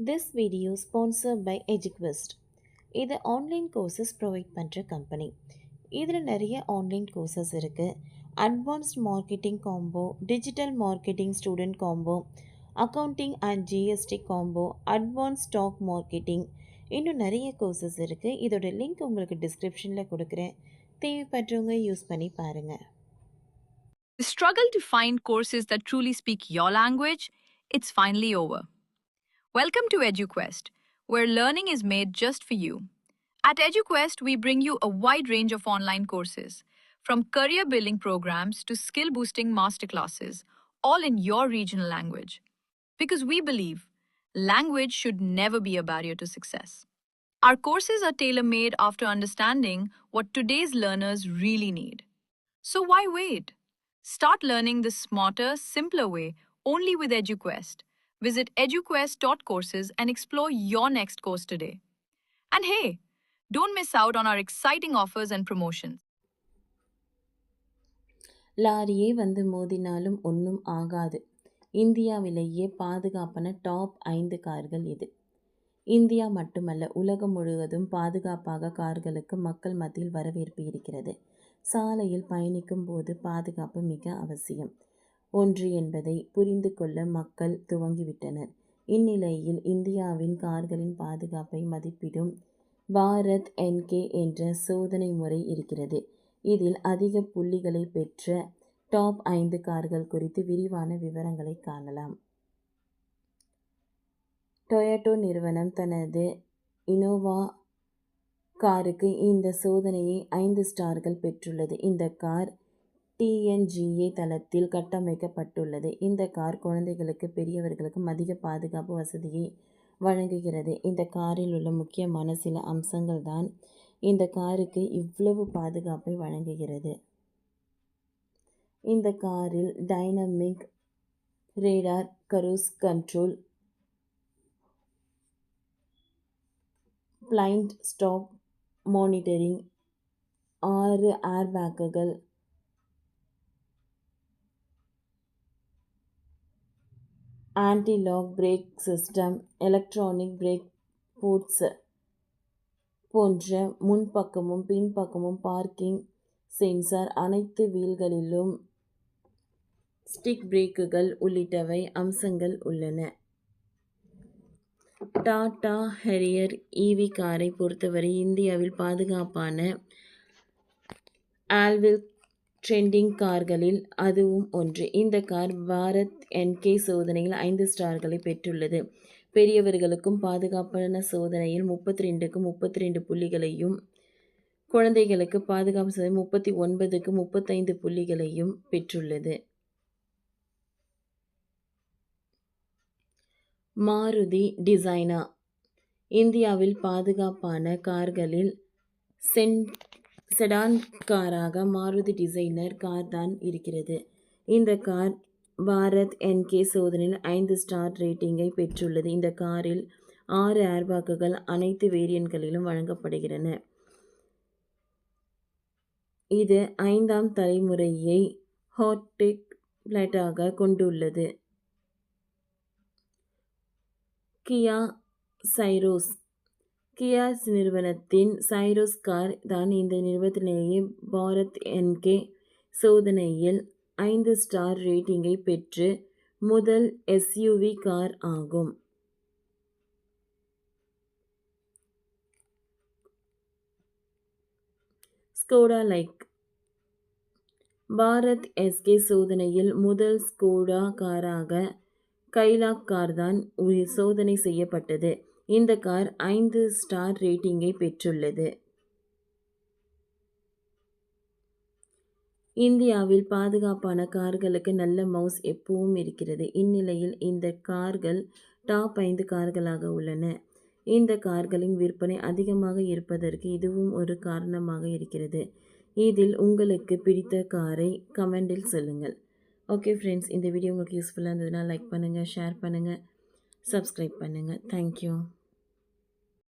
This video sponsored by EduQuest. இது online courses provide பண்ணுற company. இதில் நிறைய ஆன்லைன் கோர்சஸ் இருக்குது. Advanced marketing combo, digital marketing student combo, accounting and GST combo, advance stock marketing, இன்னும் நிறைய courses இருக்குது. இதோட லிங்க் உங்களுக்கு டிஸ்கிரிப்ஷனில் கொடுக்குறேன். தேவைப்படுறவங்க யூஸ் பண்ணி பாருங்கள். The struggle to find courses that truly speak your language, it's finally over. Welcome to EduQuest, where learning is made just for you. At EduQuest, we bring you a wide range of online courses, from career building programs to skill boosting masterclasses, all in your regional language. Because we believe language should never be a barrier to success. Our courses are tailor made after understanding what today's learners really need. So why wait? Start learning the smarter, simpler way only with EduQuest. Visit eduquest.courses and explore your next course today. And hey, don't miss out on our exciting offers and promotions. லாரியே வந்து மோதினாலும் ஒன்றும் ஆகாது. இந்தியாவிலேயே பாதுகாப்பான top 5 கார்கள் இது. India மட்டுமல்ல, உலகம் முழுவதும் பாதுகாப்பாக கார்களுக்கு மக்கள் மத்தியில் வரவேற்பு இருக்கிறது. சாலையில் பயணிக்கும் போது பாதுகாப்பு மிக அவசியம் ஒன்று என்பதை புரிந்து கொள்ள மக்கள் துவங்கிவிட்டனர். இந்நிலையில் இந்தியாவின் கார்களின் பாதுகாப்பை மதிப்பிடும் பாரத் என்கே என்ற சோதனை முறை இருக்கிறது. இதில் அதிக புள்ளிகளை பெற்ற டாப் 5 கார்கள் குறித்து விரிவான விவரங்களை காணலாம். டொயோட்டோ நிறுவனம் தனது இனோவா காருக்கு இந்த சோதனையை 5 ஸ்டார்கள் பெற்றுள்ளது. இந்த கார் டிஎன்ஜிஏ தளத்தில் கட்டமைக்கப்பட்டுள்ளது. இந்த கார் குழந்தைகளுக்கு பெரியவர்களுக்கும் அதிக பாதுகாப்பு வசதியை வழங்குகிறது. இந்த காரில் உள்ள முக்கியமான சில அம்சங்கள் தான் இந்த காருக்கு இவ்வளவு பாதுகாப்பை வழங்குகிறது. இந்த காரில் dynamic radar, cruise control, blind spot monitoring, 6 ஏர்பேக்குகள், anti-lock brake system, electronic brake force போன்ற முன்பக்கமும் பின்பக்கமும் பார்க்கிங் சென்சார், அனைத்து வீல்களிலும் ஸ்டிக் பிரேக்குகள் உள்ளிட்டவை அம்சங்கள் உள்ளன. டாடா ஹேரியர் ஈவி காரை பொறுத்தவரை இந்தியாவில் பாதுகாப்பான ஆல்வில் ட்ரெண்டிங் கார்களில் அதுவும் ஒன்று. இந்த கார் பாரத் என்கே சோதனையில் 5 ஸ்டார்களை பெற்றுள்ளது. பெரியவர்களுக்கும் பாதுகாப்பான சோதனையில் 32க்கு 32 புள்ளிகளையும், குழந்தைகளுக்கு பாதுகாப்பு சோதனை 39க்கு 35 புள்ளிகளையும் பெற்றுள்ளது. மாருதி டிசைனா இந்தியாவில் பாதுகாப்பான கார்களில் செடான் காராக மாருதி டிசைனர் கார் தான் இருக்கிறது. இந்த கார் பாரத் என்கே சோதனையில் 5 ஸ்டார் ரேட்டிங்கை பெற்றுள்ளது. இந்த காரில் 6 ஏர்பேக்குகள் அனைத்து வேரியன்ட்களிலும் வழங்கப்படுகின்றன. இது 5ஆம் தலைமுறையை ஹாட்டெக் பிளாட்டாக கொண்டுள்ளது. கியா சைரோஸ் கியா நிறுவனத்தின் சைரோஸ் கார் தான் இந்த நிறுவனத்திலேயே பாரத் என்கே சோதனையில் 5 ஸ்டார் ரேட்டிங்கை பெற்று முதல் எஸ்யூவி கார் ஆகும். ஸ்கோடா லைக் பாரத் எஸ்கே சோதனையில் முதல் ஸ்கோடா காராக கைலாக் கார் தான் சோதனை செய்யப்பட்டது. இந்த கார் 5 ஸ்டார் ரேட்டிங்கை பெற்றுள்ளது. இந்தியாவில் பாதுகாப்பான கார்களுக்கு நல்ல மவுஸ் எப்பவும் இருக்கிறது. இந்நிலையில் இந்த கார்கள் டாப் 5 கார்களாக உள்ளன. இந்த கார்களின் விற்பனை அதிகமாக இருப்பதற்கு இதுவும் ஒரு காரணமாக இருக்கிறது. இதில் உங்களுக்கு பிடித்த காரை கமெண்டில் சொல்லுங்கள். ஓகே ஃப்ரெண்ட்ஸ், இந்த வீடியோ உங்களுக்கு யூஸ்ஃபுல்லாக இருந்ததுன்னா லைக் பண்ணுங்கள், ஷேர் பண்ணுங்கள், சப்ஸ்கிரைப் பண்ணுங்கள். தேங்க்யூ.